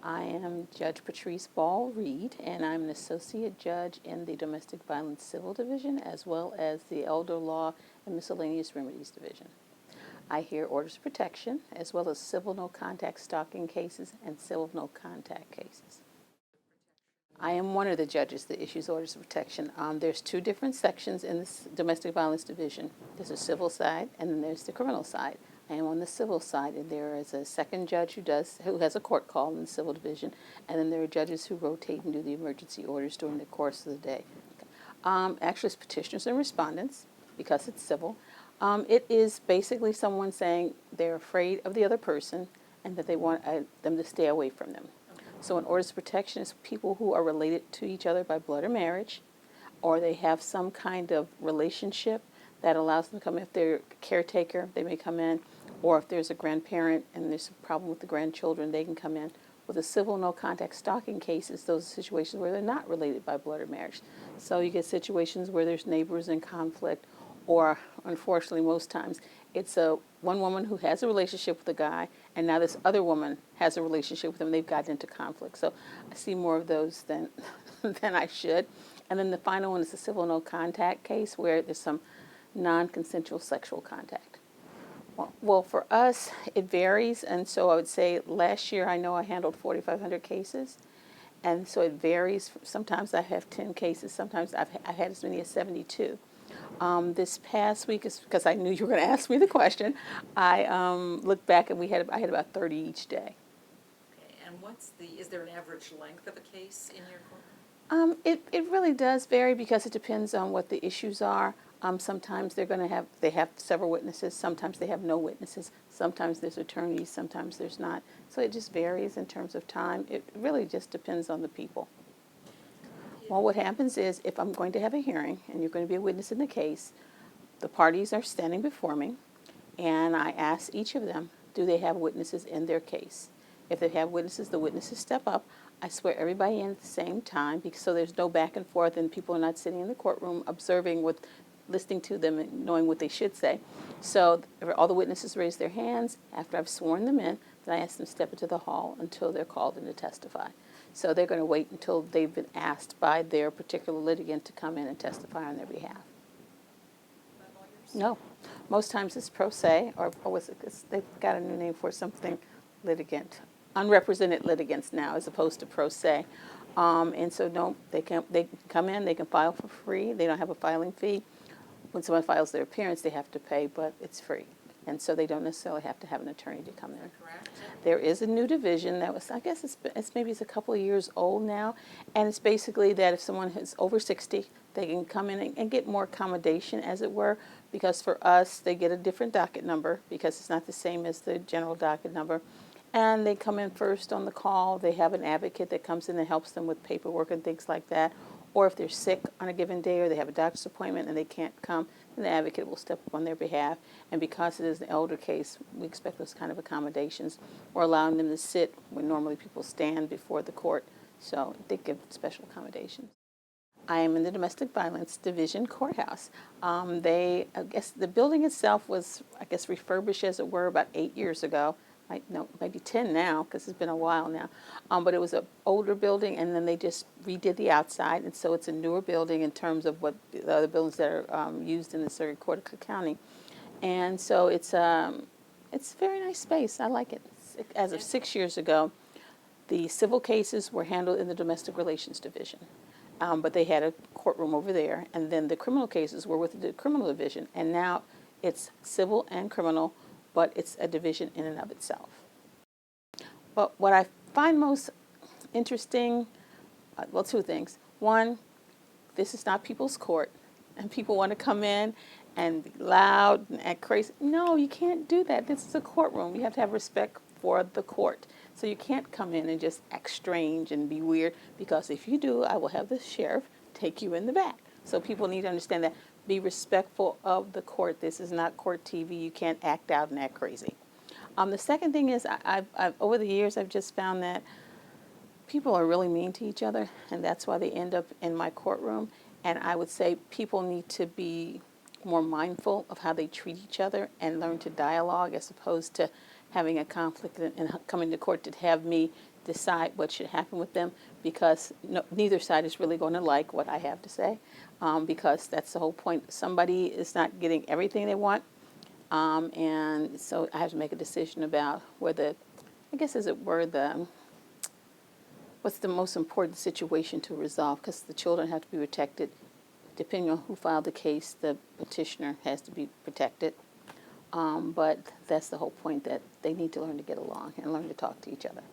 I am Judge Patrice Ball-Reed, and I'm an associate judge in the Domestic Violence Civil Division as well as the Elder Law and Miscellaneous Remedies Division. I hear orders of protection as well as civil no-contact stalking cases and civil no-contact cases. I am one of the judges that issues orders of protection. There's two different sections in this domestic violence division. There's a civil side and then there's the criminal side. I am on the civil side, and there is a second judge who has a court call in the civil division, and then there are judges who rotate and do the emergency orders during the course of the day. Actually, it's petitioners and respondents because it's civil. It is basically someone saying they're afraid of the other person and that they want them to stay away from them. So an orders of protection is people who are related to each other by blood or marriage, or they have some kind of relationship that allows them to come. If they're a caretaker, they may come in, or if there's a grandparent and there's a problem with the grandchildren, they can come in. With a civil no-contact stalking cases, those are situations where they're not related by blood or marriage. So you get situations where there's neighbors in conflict, or unfortunately most times it's one woman who has a relationship with a guy, and now this other woman has a relationship with him. They've gotten into conflict. So I see more of those than than I should. And then the final one is a civil no-contact case where there's some non-consensual sexual contact. Well, for us, it varies. And so I would say last year I know I handled 4,500 cases. And so it varies. Sometimes I have 10 cases. Sometimes I've had as many as 72. This past week, is because I knew you were going to ask me the question, I looked back and I had about 30 each day. Okay, and is there an average length of a case in your courtroom? It really does vary because it depends on what the issues are. Sometimes they have several witnesses. Sometimes they have no witnesses. Sometimes there's attorneys. Sometimes there's not. So it just varies in terms of time. It really just depends on the people. Well, what happens is if I'm going to have a hearing and you're going to be a witness in the case, the parties are standing before me, and I ask each of them, do they have witnesses in their case? If they have witnesses, the witnesses step up. I swear everybody in at the same time, so there's no back and forth and people are not sitting in the courtroom listening to them and knowing what they should say. So all the witnesses raise their hands. After I've sworn them in, then I ask them to step into the hall until they're called in to testify. So they're going to wait until they've been asked by their particular litigant to come in and testify on their behalf. No. Most times it's pro se, or they've got a new name for something, litigant. Unrepresented litigants now as opposed to pro se. And so no, they can come in, they can file for free. They don't have a filing fee. When someone files their appearance, they have to pay, but it's free. And so they don't necessarily have to have an attorney to come in. Correct. There is a new division that was, I guess maybe it's a couple of years old now, and it's basically that if someone is over 60, they can come in and get more accommodation, as it were, because for us, they get a different docket number because it's not the same as the general docket number. And they come in first on the call. They have an advocate that comes in and helps them with paperwork and things like that. Or if they're sick on a given day or they have a doctor's appointment and they can't come, then the advocate will step up on their behalf. And because it is an elder case, we expect those kind of accommodations, or allowing them to sit when normally people stand before the court. So they give special accommodations. I am in the Domestic Violence Division courthouse. I guess the building itself was, refurbished, as it were, about 8 years ago. Maybe 10 now, because it's been a while now. But it was an older building, and then they just redid the outside, and so it's a newer building in terms of what the other buildings that are used in the Circuit Court of Cook County. And so it's a very nice space. I like it. As of 6 years ago, the civil cases were handled in the Domestic Relations Division. But they had a courtroom over there, and then the criminal cases were with the criminal division, and now it's civil and criminal, but it's a division in and of itself. But what I find most interesting, two things. One, this is not people's court, and people want to come in and be loud and act crazy. No, you can't do that. This is a courtroom. You have to have respect for the court. So you can't come in and just act strange and be weird, because if you do, I will have the sheriff take you in the back. So people need to understand that. Be respectful of the court. This is not court TV. You can't act out and act crazy. The second thing is, I've over the years, I've just found that people are really mean to each other, and that's why they end up in my courtroom. And I would say people need to be more mindful of how they treat each other and learn to dialogue, as opposed to having a conflict and coming to court to have me decide what should happen with them, because neither side is really going to like what I have to say, because that's the whole point. Somebody is not getting everything they want, and so I have to make a decision about whether, I guess as it were, what's the most important situation to resolve, because the children have to be protected. Depending on who filed the case, the petitioner has to be protected. But that's the whole point, that they need to learn to get along and learn to talk to each other.